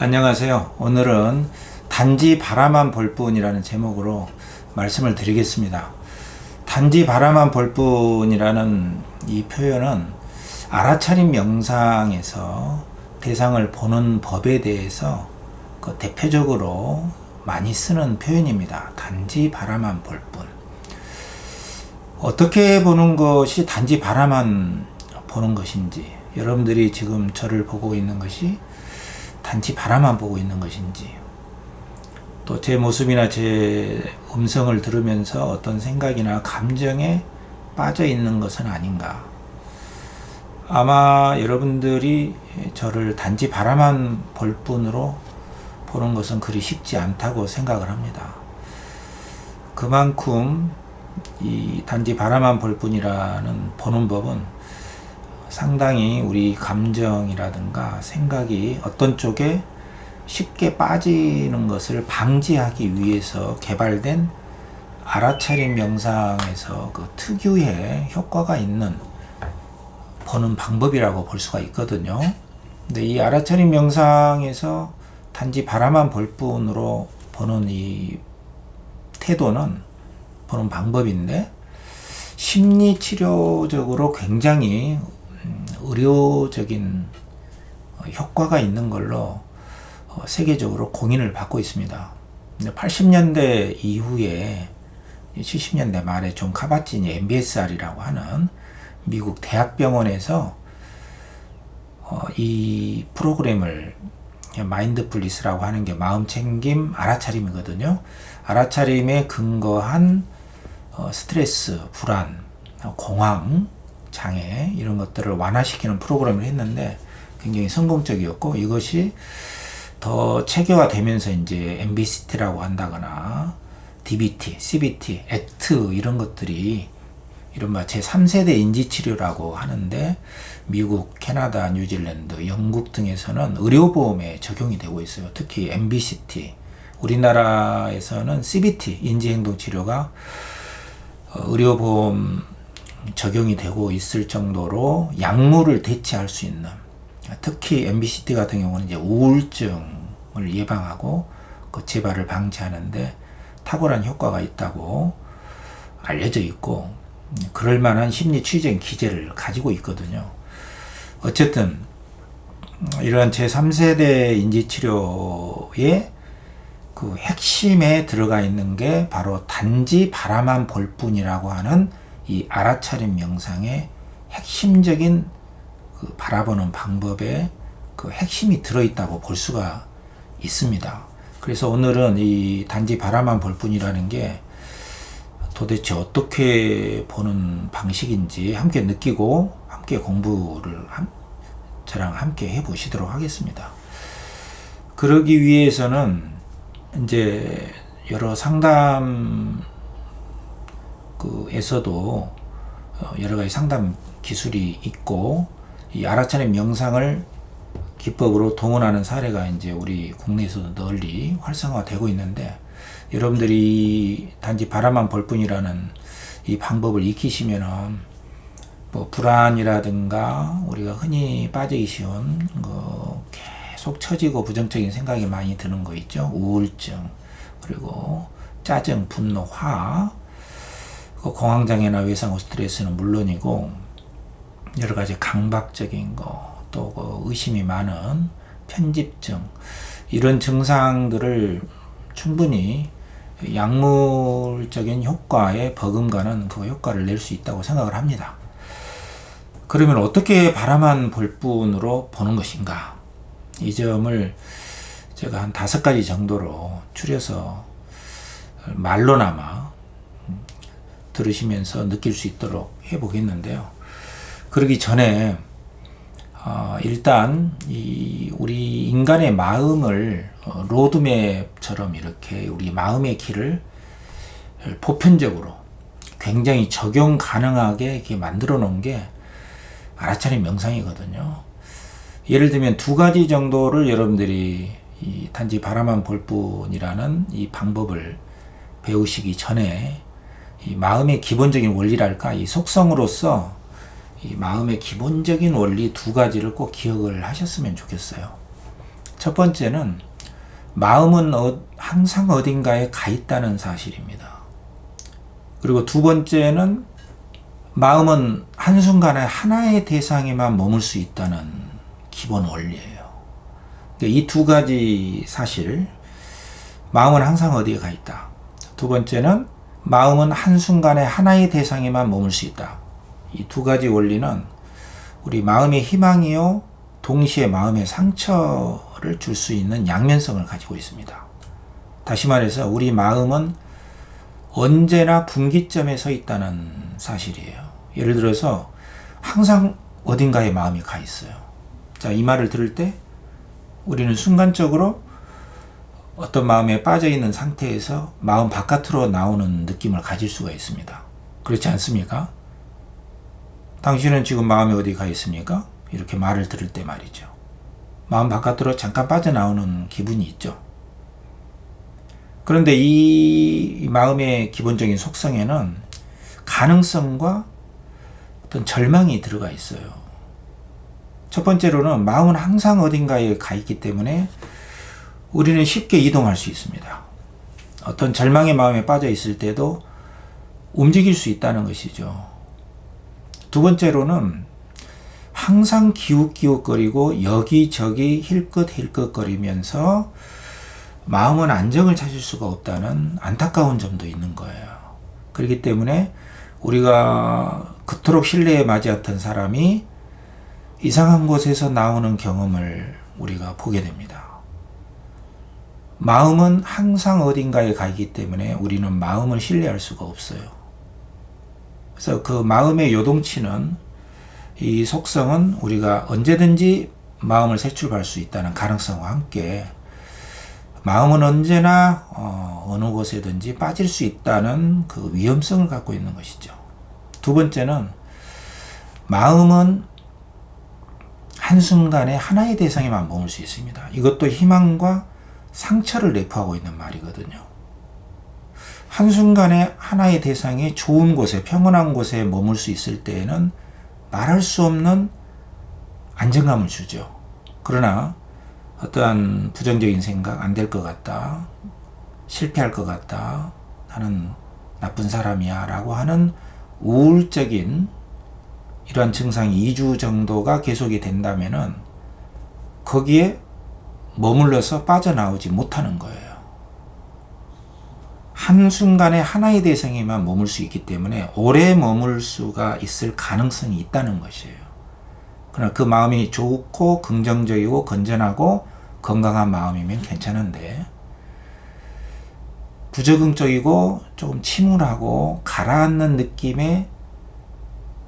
안녕하세요. 오늘은 단지 바라만 볼 뿐이라는 제목으로 말씀을 드리겠습니다. 단지 바라만 볼 뿐이라는 이 표현은 알아차림 명상에서 대상을 보는 법에 대해서 그 대표적으로 많이 쓰는 표현입니다. 단지 바라만 볼 뿐. 어떻게 보는 것이 단지 바라만 보는 것인지, 여러분들이 지금 저를 보고 있는 것이 단지 바라만 보고 있는 것인지, 또 제 모습이나 제 음성을 들으면서 어떤 생각이나 감정에 빠져 있는 것은 아닌가. 아마 여러분들이 저를 단지 바라만 볼 뿐으로 보는 것은 그리 쉽지 않다고 생각을 합니다. 그만큼 이 단지 바라만 볼 뿐이라는 보는 법은 상당히 우리 감정이라든가 생각이 어떤 쪽에 쉽게 빠지는 것을 방지하기 위해서 개발된 알아차림 명상에서 그 특유의 효과가 있는 보는 방법이라고 볼 수가 있거든요. 근데 이 알아차림 명상에서 단지 바라만 볼 뿐으로 보는 이 태도는, 보는 방법인데, 심리치료적으로 굉장히 의료적인 효과가 있는 걸로 세계적으로 공인을 받고 있습니다. 80년대 이후에 70년대 말에 존 카바치니 MBSR이라고 하는 미국 대학병원에서 이 프로그램을, 마인드풀리스라고 하는 게 마음챙김 알아차림이거든요. 알아차림에 근거한 스트레스, 불안, 공황 장애, 이런 것들을 완화시키는 프로그램을 했는데 굉장히 성공적이었고, 이것이 더 체계화되면서 이제 MBCT라고 한다거나 DBT, CBT, ACT 이런 것들이 이른바 제3세대 인지치료라고 하는데, 미국, 캐나다, 뉴질랜드, 영국 등에서는 의료보험에 적용이 되고 있어요. 특히 MBCT, 우리나라에서는 CBT, 인지행동치료가 의료보험 적용이 되고 있을 정도로 약물을 대체할 수 있는, 특히 MBCT 같은 경우는 이제 우울증을 예방하고 그 재발을 방지하는데 탁월한 효과가 있다고 알려져 있고, 그럴 만한 심리 취재적 기제를 가지고 있거든요. 어쨌든 이러한 제3세대 인지치료의 그 핵심에 들어가 있는 게 바로 단지 바라만 볼 뿐이라고 하는 이 알아차림 명상의 핵심적인 그 바라보는 방법에 그 핵심이 들어있다고 볼 수가 있습니다. 그래서 오늘은 이 단지 바라만 볼 뿐이라는 게 도대체 어떻게 보는 방식인지 함께 느끼고 함께 공부를 저랑 함께 해보시도록 하겠습니다. 그러기 위해서는 이제 여러 상담 에서도 여러 가지 상담 기술이 있고, 이 알아차림 명상을 기법으로 동원하는 사례가 이제 우리 국내에서도 널리 활성화되고 있는데, 여러분들이 단지 바라만 볼 뿐이라는 이 방법을 익히시면은 뭐 불안이라든가 우리가 흔히 빠지기 쉬운 계속 처지고 부정적인 생각이 많이 드는 거 있죠. 우울증, 그리고 짜증, 분노, 화, 공황장애나 외상후 스트레스는 물론이고 여러 가지 강박적인 거, 또 의심이 많은 편집증, 이런 증상들을 충분히 약물적인 효과에 버금가는 그 효과를 낼 수 있다고 생각을 합니다. 그러면 어떻게 바라만 볼 뿐으로 보는 것인가? 이 점을 제가 한 5가지 정도로 추려서 말로나마 들으시면서 느낄 수 있도록 해보겠는데요. 그러기 전에 일단 우리 인간의 마음을 로드맵처럼 이렇게 우리 마음의 길을 보편적으로 굉장히 적용 가능하게 이렇게 만들어 놓은 게 알아차림 명상이거든요. 예를 들면 2가지 정도를 여러분들이 이 단지 바라만 볼 뿐이라는 이 방법을 배우시기 전에 이 마음의 기본적인 원리랄까, 이 속성으로서 이 마음의 기본적인 원리 2가지를 꼭 기억을 하셨으면 좋겠어요. 첫 번째는 마음은 항상 어딘가에 가 있다는 사실입니다. 그리고 두 번째는 마음은 한순간에 하나의 대상에만 머물 수 있다는 기본 원리예요. 이 두 가지 사실, 마음은 항상 어디에 가 있다. 두 번째는 마음은 한순간에 하나의 대상에만 머물 수 있다. 이 두 가지 원리는 우리 마음의 희망이요, 동시에 마음의 상처를 줄 수 있는 양면성을 가지고 있습니다. 다시 말해서 우리 마음은 언제나 분기점에 서 있다는 사실이에요. 예를 들어서 항상 어딘가에 마음이 가 있어요. 자, 이 말을 들을 때 우리는 순간적으로 어떤 마음에 빠져 있는 상태에서 마음 바깥으로 나오는 느낌을 가질 수가 있습니다. 그렇지 않습니까? 당신은 지금 마음이 어디 가 있습니까? 이렇게 말을 들을 때 말이죠. 마음 바깥으로 잠깐 빠져나오는 기분이 있죠. 그런데 이 마음의 기본적인 속성에는 가능성과 어떤 절망이 들어가 있어요. 첫 번째로는 마음은 항상 어딘가에 가 있기 때문에 우리는 쉽게 이동할 수 있습니다. 어떤 절망의 마음에 빠져 있을 때도 움직일 수 있다는 것이죠. 두 번째로는 항상 기웃기웃거리고 여기저기 힐끗힐끗거리면서 마음은 안정을 찾을 수가 없다는 안타까운 점도 있는 거예요. 그렇기 때문에 우리가 그토록 신뢰에 맞이했던 사람이 이상한 곳에서 나오는 경험을 우리가 보게 됩니다. 마음은 항상 어딘가에 가 있기 때문에 우리는 마음을 신뢰할 수가 없어요. 그래서 그 마음의 요동치는, 이 속성은 우리가 언제든지 마음을 색출할 수 있다는 가능성과 함께 마음은 언제나 어느 곳에든지 빠질 수 있다는 그 위험성을 갖고 있는 것이죠. 두 번째는 마음은 한순간에 하나의 대상에만 머물 수 있습니다. 이것도 희망과 상처를 내포하고 있는 말이거든요. 한순간에 하나의 대상이 좋은 곳에, 평온한 곳에 머물 수 있을 때에는 말할 수 없는 안정감을 주죠. 그러나 어떠한 부정적인 생각, 안 될 것 같다, 실패할 것 같다, 나는 나쁜 사람이야 라고 하는 우울적인 이러한 증상이 2주 정도가 계속이 된다면은 거기에 머물러서 빠져나오지 못하는 거예요. 한순간에 하나의 대상에만 머물 수 있기 때문에 오래 머물 수가 있을 가능성이 있다는 것이에요. 그러나 그 마음이 좋고 긍정적이고 건전하고 건강한 마음이면 괜찮은데, 부적응적이고 조금 침울하고 가라앉는 느낌의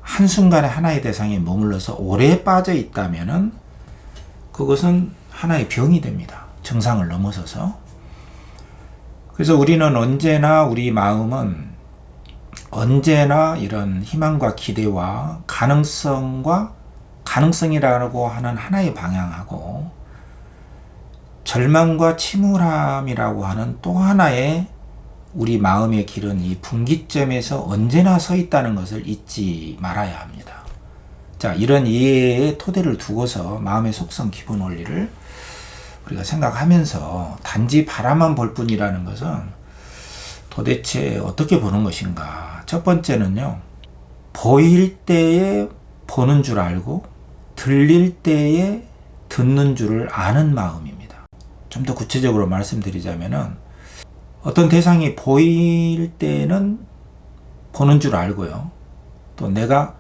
한순간에 하나의 대상에 머물러서 오래 빠져 있다면은 그것은 하나의 병이 됩니다. 정상을 넘어서서. 그래서 우리는 언제나, 우리 마음은 언제나 이런 희망과 기대와 가능성이라고 하는 하나의 방향하고 절망과 침울함이라고 하는 또 하나의 우리 마음의 길은 이 분기점에서 언제나 서 있다는 것을 잊지 말아야 합니다. 자, 이런 이해의 토대를 두고서 마음의 속성 기본 원리를 우리가 생각하면서 단지 바라만 볼 뿐이라는 것은 도대체 어떻게 보는 것인가. 첫 번째는요, 보일 때에 보는 줄 알고 들릴 때에 듣는 줄을 아는 마음입니다. 좀 더 구체적으로 말씀드리자면은, 어떤 대상이 보일 때는 보는 줄 알고요, 또 내가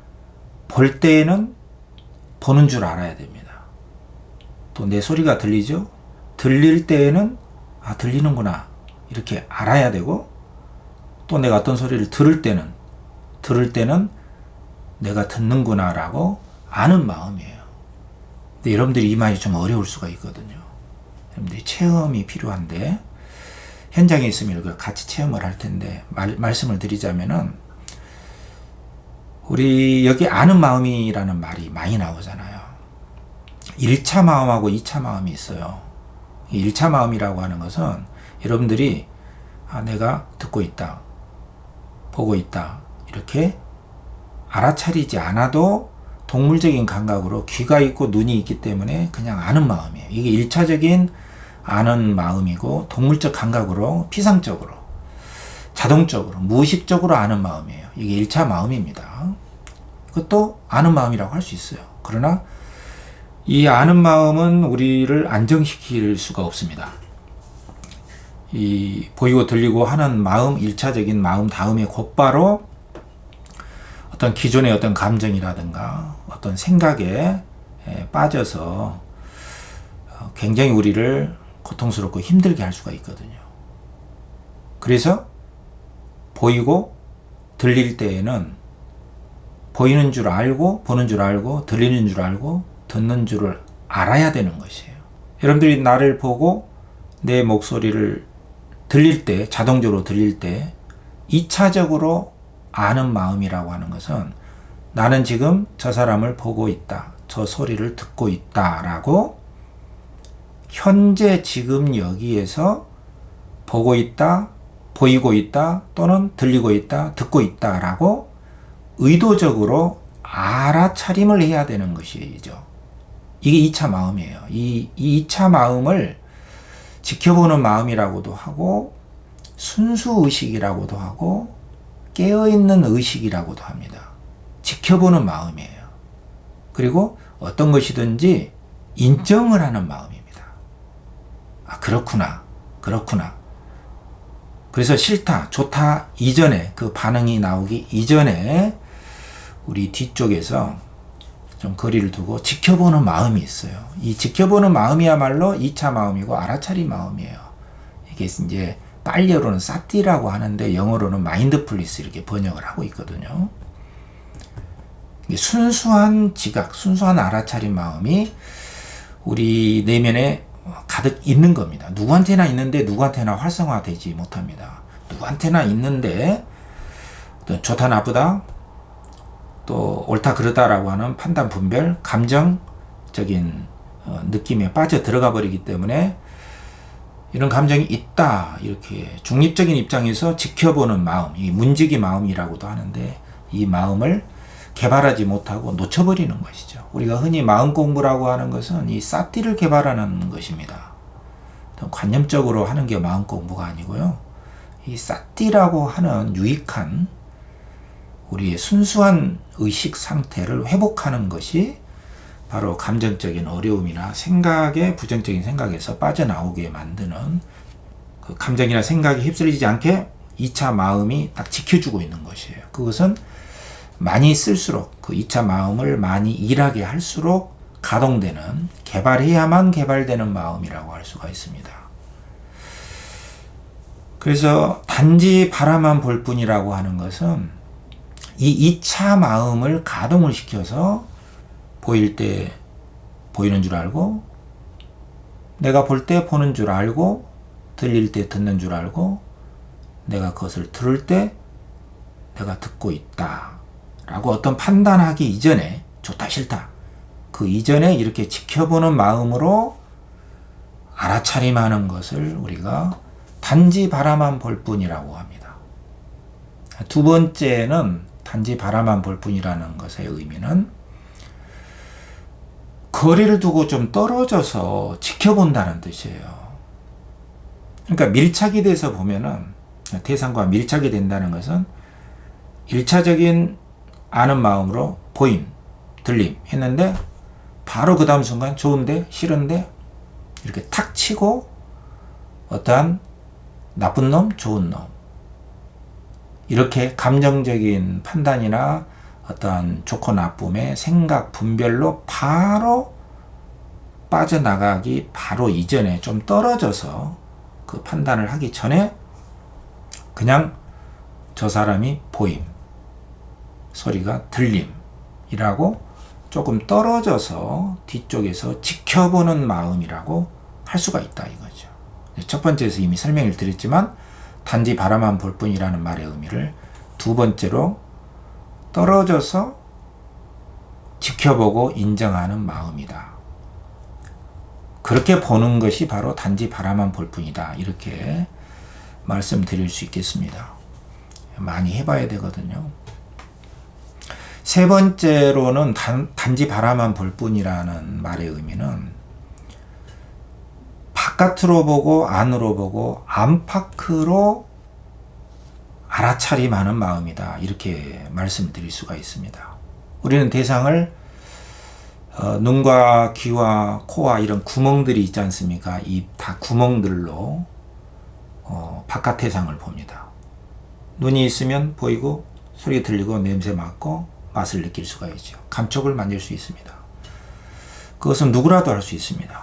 볼 때에는 보는 줄 알아야 됩니다. 또 내 소리가 들리죠? 들릴 때에는 들리는구나 이렇게 알아야 되고, 또 내가 어떤 소리를 들을 때는 내가 듣는구나 라고 아는 마음이에요. 근데 여러분들이 이 말이 좀 어려울 수가 있거든요. 여러분들이 체험이 필요한데, 현장에 있으면 이렇게 같이 체험을 할 텐데, 말씀을 드리자면은, 우리 여기 아는 마음이라는 말이 많이 나오잖아요. 1차 마음하고 2차 마음이 있어요. 1차 마음이라고 하는 것은 여러분들이 내가 듣고 있다, 보고 있다 이렇게 알아차리지 않아도 동물적인 감각으로 귀가 있고 눈이 있기 때문에 그냥 아는 마음이에요. 이게 1차적인 아는 마음이고, 동물적 감각으로 피상적으로 자동적으로 무의식적으로 아는 마음이에요. 이게 1차 마음입니다. 그것도 아는 마음이라고 할 수 있어요. 그러나 이 아는 마음은 우리를 안정시킬 수가 없습니다. 이 보이고 들리고 하는 마음, 1차적인 마음 다음에 곧바로 어떤 기존의 어떤 감정이라든가 어떤 생각에 빠져서 굉장히 우리를 고통스럽고 힘들게 할 수가 있거든요. 그래서 보이고 들릴 때에는 보이는 줄 알고, 보는 줄 알고, 들리는 줄 알고, 듣는 줄을 알아야 되는 것이에요. 여러분들이 나를 보고 내 목소리를 들릴 때, 자동적으로 들릴 때 2차적으로 아는 마음이라고 하는 것은 나는 지금 저 사람을 보고 있다, 저 소리를 듣고 있다라고 현재 지금 여기에서 보고 있다, 보이고 있다, 또는 들리고 있다, 듣고 있다라고 의도적으로 알아차림을 해야 되는 것이죠. 이게 2차 마음이에요. 이 2차 마음을 지켜보는 마음이라고도 하고, 순수의식이라고도 하고, 깨어있는 의식이라고도 합니다. 지켜보는 마음이에요. 그리고 어떤 것이든지 인정을 하는 마음입니다. 아, 그렇구나. 그래서 싫다, 좋다 이전에, 그 반응이 나오기 이전에 우리 뒤쪽에서 좀 거리를 두고 지켜보는 마음이 있어요. 이 지켜보는 마음이야말로 2차 마음이고 알아차림 마음이에요. 이게 이제 빨리어로는 사티라고 하는데 영어로는 마인드풀리스 이렇게 번역을 하고 있거든요. 이게 순수한 지각, 순수한 알아차림 마음이 우리 내면에 가득 있는 겁니다. 누구한테나 있는데 누구한테나 활성화되지 못합니다. 누구한테나 있는데 좋다 나쁘다, 또 옳다 그르다라고 하는 판단 분별, 감정적인 느낌에 빠져 들어가 버리기 때문에 이런 감정이 있다, 이렇게 중립적인 입장에서 지켜보는 마음, 이 문지기 마음이라고도 하는데, 이 마음을 개발하지 못하고 놓쳐버리는 것이죠. 우리가 흔히 마음 공부라고 하는 것은 이 사티를 개발하는 것입니다. 관념적으로 하는 게 마음 공부가 아니고요. 이 사티라고 하는 유익한 우리의 순수한 의식 상태를 회복하는 것이 바로 감정적인 어려움이나 생각의 부정적인 생각에서 빠져나오게 만드는, 그 감정이나 생각이 휩쓸리지 않게 2차 마음이 딱 지켜주고 있는 것이에요. 그것은 많이 쓸수록, 그 2차 마음을 많이 일하게 할수록 가동되는, 개발해야만 개발되는 마음이라고 할 수가 있습니다. 그래서 단지 바라만 볼 뿐이라고 하는 것은 이 2차 마음을 가동을 시켜서 보일 때 보이는 줄 알고, 내가 볼 때 보는 줄 알고, 들릴 때 듣는 줄 알고, 내가 그것을 들을 때 내가 듣고 있다 라고 어떤 판단하기 이전에, 좋다 싫다 그 이전에 이렇게 지켜보는 마음으로 알아차림하는 것을 우리가 단지 바라만 볼 뿐이라고 합니다. 두 번째는 단지 바라만 볼 뿐이라는 것의 의미는 거리를 두고 좀 떨어져서 지켜본다는 뜻이에요. 그러니까 밀착이 돼서 보면은, 대상과 밀착이 된다는 것은 1차적인 아는 마음으로 보임, 들림 했는데 바로 그 다음 순간 좋은데 싫은데 이렇게 탁 치고 어떠한 나쁜 놈, 좋은 놈, 이렇게 감정적인 판단이나 어떤 좋고 나쁨의 생각 분별로 바로 빠져나가기 바로 이전에 좀 떨어져서 그 판단을 하기 전에 그냥 저 사람이 보임, 소리가 들림이라고 조금 떨어져서 뒤쪽에서 지켜보는 마음이라고 할 수가 있다 이거죠. 첫 번째에서 이미 설명을 드렸지만 단지 바라만 볼 뿐이라는 말의 의미를 두 번째로 떨어져서 지켜보고 인정하는 마음이다. 그렇게 보는 것이 바로 단지 바라만 볼 뿐이다. 이렇게 말씀드릴 수 있겠습니다. 많이 해봐야 되거든요. 세 번째로는 단지 바라만 볼 뿐이라는 말의 의미는 바깥으로 보고 안으로 보고 안팎으로 알아차림하는 마음이다. 이렇게 말씀드릴 수가 있습니다. 우리는 대상을 눈과 귀와 코와 이런 구멍들이 있지 않습니까? 이 다 구멍들로 바깥 대상을 봅니다. 눈이 있으면 보이고 소리 들리고 냄새 맡고 맛을 느낄 수가 있죠. 감촉을 만질 수 있습니다. 그것은 누구라도 할 수 있습니다.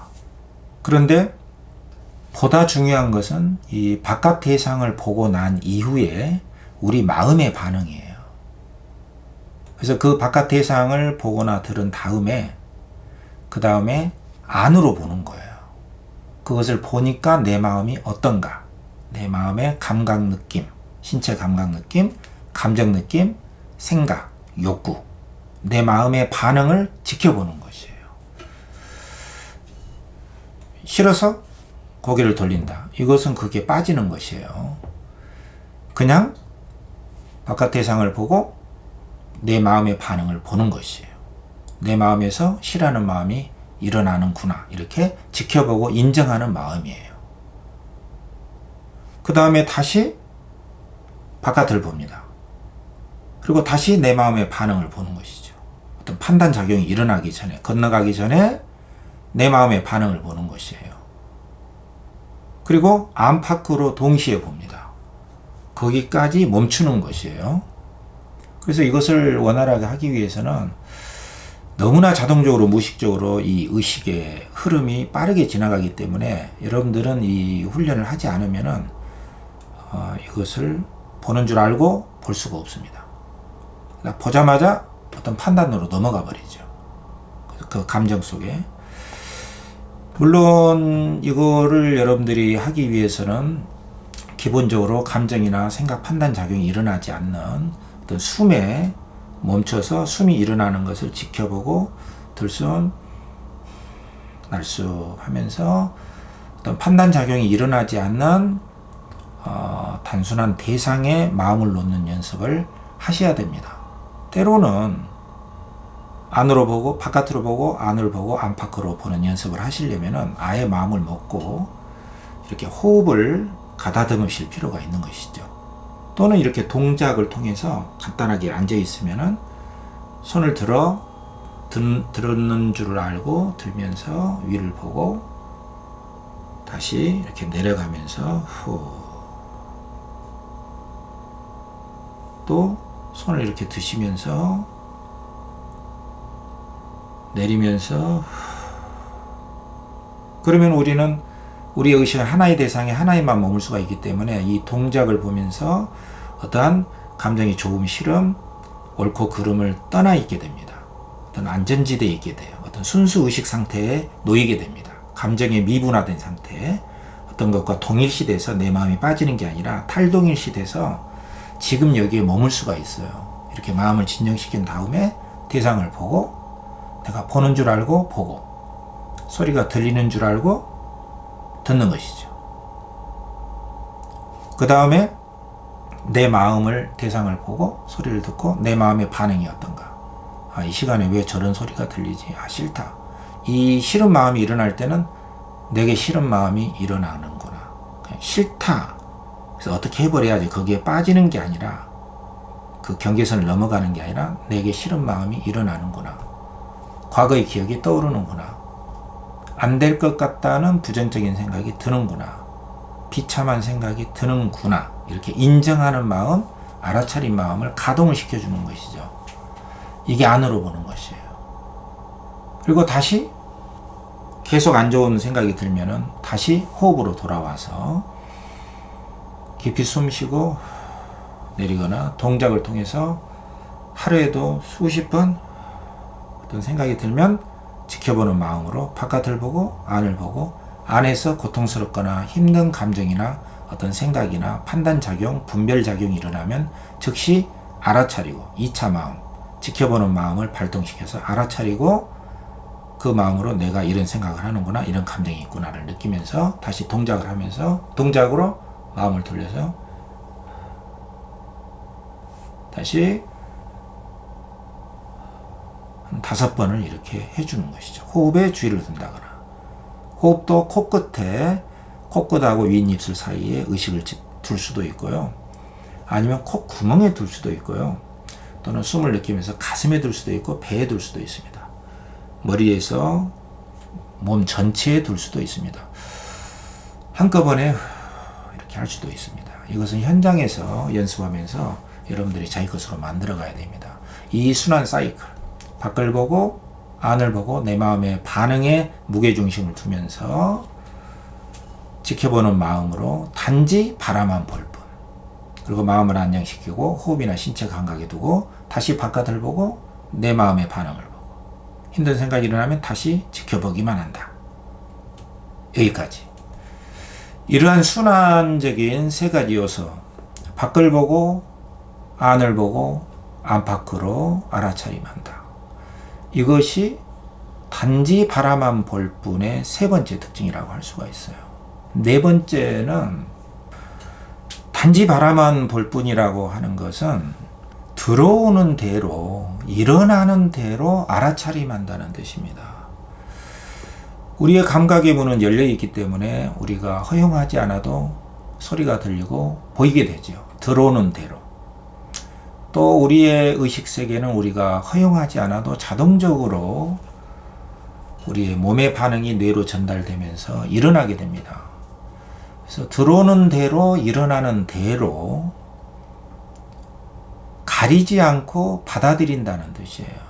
그런데 보다 중요한 것은 이 바깥 대상을 보고 난 이후에 우리 마음의 반응이에요. 그래서 그 바깥 대상을 보거나 들은 다음에 그 다음에 안으로 보는 거예요. 그것을 보니까 내 마음이 어떤가? 내 마음의 감각 느낌, 신체 감각 느낌, 감정 느낌, 생각, 욕구, 내 마음의 반응을 지켜보는 것이에요. 싫어서 고개를 돌린다. 이것은 그게 빠지는 것이에요. 그냥 바깥 대상을 보고 내 마음의 반응을 보는 것이에요. 내 마음에서 싫어하는 마음이 일어나는구나. 이렇게 지켜보고 인정하는 마음이에요. 그 다음에 다시 바깥을 봅니다. 그리고 다시 내 마음의 반응을 보는 것이죠. 어떤 판단 작용이 일어나기 전에, 건너가기 전에 내 마음의 반응을 보는 것이에요. 그리고 안팎으로 동시에 봅니다. 거기까지 멈추는 것이에요. 그래서 이것을 원활하게 하기 위해서는 너무나 자동적으로 무의식적으로 이 의식의 흐름이 빠르게 지나가기 때문에 여러분들은 이 훈련을 하지 않으면은 이것을 보는 줄 알고 볼 수가 없습니다. 보자마자 어떤 판단으로 넘어가 버리죠. 그 감정 속에. 물론 이거를 여러분들이 하기 위해서는 기본적으로 감정이나 생각, 판단 작용이 일어나지 않는 어떤 숨에 멈춰서 숨이 일어나는 것을 지켜보고 들숨, 날숨 하면서 어떤 판단 작용이 일어나지 않는 단순한 대상에 마음을 놓는 연습을 하셔야 됩니다. 때로는 안으로 보고 바깥으로 보고 안을 보고 안팎으로 보는 연습을 하시려면 아예 마음을 먹고 이렇게 호흡을 가다듬으실 필요가 있는 것이죠. 또는 이렇게 동작을 통해서 간단하게 앉아 있으면은 손을 들었는 줄 알고 들면서 위를 보고 다시 이렇게 내려가면서 또 손을 이렇게 드시면서 내리면서 그러면 우리는 우리의 의식은 하나의 대상에 하나에만 머물 수가 있기 때문에 이 동작을 보면서 어떠한 감정이 조금 싫음, 옳고 그름을 떠나 있게 됩니다. 어떤 안전지대에 있게 돼요. 어떤 순수 의식 상태에 놓이게 됩니다. 감정이 미분화된 상태에 어떤 것과 동일시돼서 내 마음이 빠지는 게 아니라 탈동일시돼서 지금 여기에 머물 수가 있어요. 이렇게 마음을 진정시킨 다음에 대상을 보고 내가 보는 줄 알고 보고 소리가 들리는 줄 알고 듣는 것이죠. 그 다음에 내 마음을 대상을 보고 소리를 듣고 내 마음의 반응이 어떤가. 이 시간에 왜 저런 소리가 들리지? 싫다. 이 싫은 마음이 일어날 때는 내게 싫은 마음이 일어나는구나. 그냥 싫다. 그래서 어떻게 해버려야지. 거기에 빠지는 게 아니라 그 경계선을 넘어가는 게 아니라 내게 싫은 마음이 일어나는구나. 과거의 기억이 떠오르는구나. 안 될 것 같다는 부정적인 생각이 드는구나. 비참한 생각이 드는구나. 이렇게 인정하는 마음, 알아차린 마음을 가동을 시켜주는 것이죠. 이게 안으로 보는 것이에요. 그리고 다시 계속 안 좋은 생각이 들면은 다시 호흡으로 돌아와서 깊이 숨 쉬고 내리거나 동작을 통해서 하루에도 수십 번 어떤 생각이 들면 지켜보는 마음으로 바깥을 보고 안을 보고 안에서 고통스럽거나 힘든 감정이나 어떤 생각이나 판단작용, 분별작용이 일어나면 즉시 알아차리고 2차 마음, 지켜보는 마음을 발동시켜서 알아차리고 그 마음으로 내가 이런 생각을 하는구나, 이런 감정이 있구나를 느끼면서 다시 동작을 하면서 동작으로 마음을 돌려서 다시 한 5번을 이렇게 해주는 것이죠. 호흡에 주의를 둔다거나, 호흡도 코끝에, 코끝하고 윗입술 사이에 의식을 둘 수도 있고요. 아니면 콧구멍에 둘 수도 있고요. 또는 숨을 느끼면서 가슴에 둘 수도 있고 배에 둘 수도 있습니다. 머리에서 몸 전체에 둘 수도 있습니다. 한꺼번에 이렇게 할 수도 있습니다. 이것은 현장에서 연습하면서 여러분들이 자기 것으로 만들어 가야 됩니다. 이 순환 사이클, 밖을 보고 안을 보고 내 마음의 반응에 무게중심을 두면서 지켜보는 마음으로 단지 바라만 볼 뿐, 그리고 마음을 안정시키고 호흡이나 신체 감각에 두고 다시 바깥을 보고 내 마음의 반응을 보고 힘든 생각이 일어나면 다시 지켜보기만 한다. 여기까지. 이러한 순환적인 3가지 요소, 밖을 보고 안을 보고 안팎으로 알아차림한다. 이것이 단지 바라만 볼 뿐의 3번째 특징이라고 할 수가 있어요. 4번째는 단지 바라만 볼 뿐이라고 하는 것은 들어오는 대로, 일어나는 대로 알아차림한다는 뜻입니다. 우리의 감각의 문은 열려 있기 때문에 우리가 허용하지 않아도 소리가 들리고 보이게 되죠. 들어오는 대로. 또 우리의 의식 세계는 우리가 허용하지 않아도 자동적으로 우리의 몸의 반응이 뇌로 전달되면서 일어나게 됩니다. 그래서 들어오는 대로, 일어나는 대로 가리지 않고 받아들인다는 뜻이에요.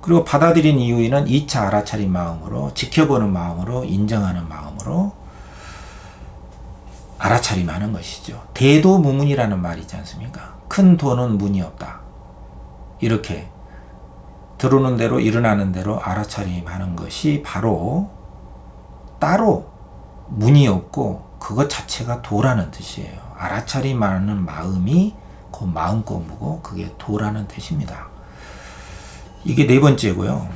그리고 받아들인 이유는 2차 알아차린 마음으로, 지켜보는 마음으로, 인정하는 마음으로 알아차림하는 것이죠. 대도무문이라는 말이 있지 않습니까? 큰 도는 문이 없다. 이렇게 들어오는 대로, 일어나는 대로 알아차림하는 것이 바로 따로 문이 없고 그것 자체가 도라는 뜻이에요. 알아차림하는 마음이 그 마음 공부고 그게 도라는 뜻입니다. 이게 4번째고요.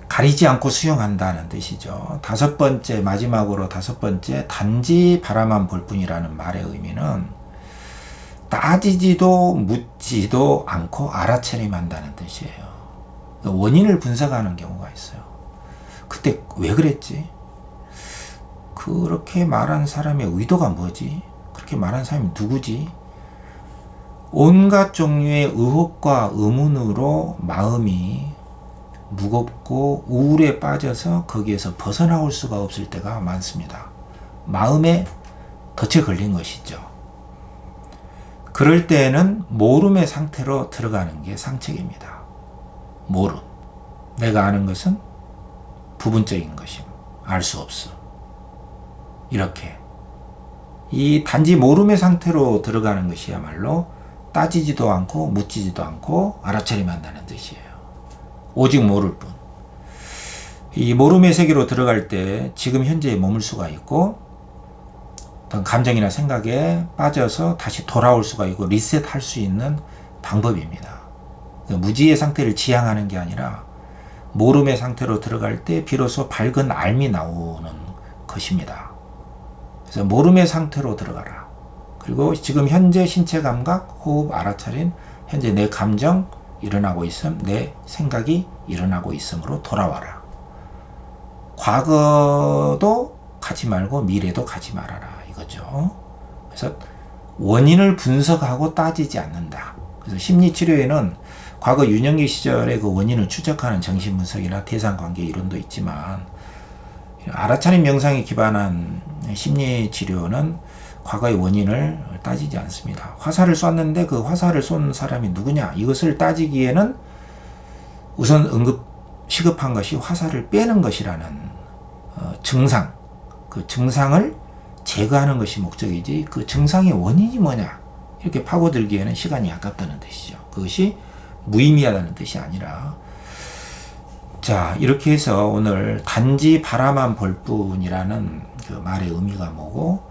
가리지 않고 수용한다는 뜻이죠. 5번째, 마지막으로 5번째, 단지 바라만 볼 뿐이라는 말의 의미는 따지지도 묻지도 않고 알아차림한다는 뜻이에요. 원인을 분석하는 경우가 있어요. 그때 왜 그랬지? 그렇게 말한 사람의 의도가 뭐지? 그렇게 말한 사람이 누구지? 온갖 종류의 의혹과 의문으로 마음이 무겁고 우울에 빠져서 거기에서 벗어나올 수가 없을 때가 많습니다. 마음에 덫에 걸린 것이죠. 그럴 때에는 모름의 상태로 들어가는 게 상책입니다. 모름. 내가 아는 것은 부분적인 것임. 알 수 없어. 이렇게. 이 단지 모름의 상태로 들어가는 것이야말로 따지지도 않고 묻지도 않고 알아차림한다는 뜻이에요. 오직 모를 뿐. 이 모름의 세계로 들어갈 때 지금 현재에 머물 수가 있고 어떤 감정이나 생각에 빠져서 다시 돌아올 수가 있고 리셋할 수 있는 방법입니다. 무지의 상태를 지향하는 게 아니라 모름의 상태로 들어갈 때 비로소 밝은 알미 나오는 것입니다. 그래서 모름의 상태로 들어가라. 그리고 지금 현재 신체 감각, 호흡 알아차린 현재 내 감정 일어나고 있음, 내 생각이 일어나고 있음으로 돌아와라. 과거도 가지 말고 미래도 가지 말아라 이거죠. 그래서 원인을 분석하고 따지지 않는다. 그래서 심리치료에는 과거 유년기 시절의 그 원인을 추적하는 정신분석이나 대상관계 이론도 있지만 알아차림 명상에 기반한 심리치료는 과거의 원인을 따지지 않습니다. 화살을 쐈는데 그 화살을 쏜 사람이 누구냐 이것을 따지기에는 우선 시급한 것이 화살을 빼는 것이라는 증상, 그 증상을 제거하는 것이 목적이지 그 증상의 원인이 뭐냐 이렇게 파고들기에는 시간이 아깝다는 뜻이죠. 그것이 무의미하다는 뜻이 아니라 자 이렇게 해서 오늘 단지 바라만 볼 뿐이라는 그 말의 의미가 뭐고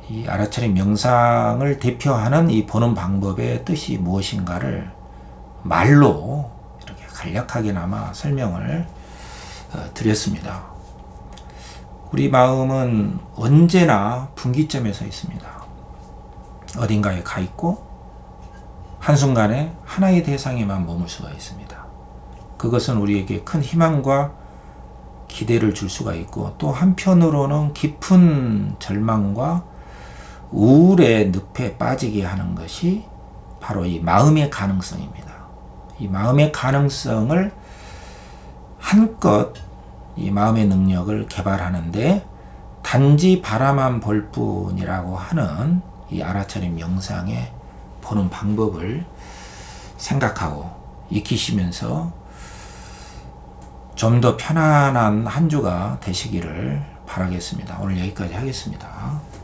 이 알아차림 명상을 대표하는 이 보는 방법의 뜻이 무엇인가를 말로 이렇게 간략하게나마 설명을 드렸습니다. 우리 마음은 언제나 분기점에 서 있습니다. 어딘가에 가 있고 한순간에 하나의 대상에만 머물 수가 있습니다. 그것은 우리에게 큰 희망과 기대를 줄 수가 있고, 또 한편으로는 깊은 절망과 우울의 늪에 빠지게 하는 것이 바로 이 마음의 가능성입니다. 이 마음의 가능성을 한껏 이 마음의 능력을 개발하는데 단지 바라만 볼 뿐이라고 하는 이 알아차림 명상의 보는 방법을 생각하고 익히시면서 좀 더 편안한 한 주가 되시기를 바라겠습니다. 오늘 여기까지 하겠습니다.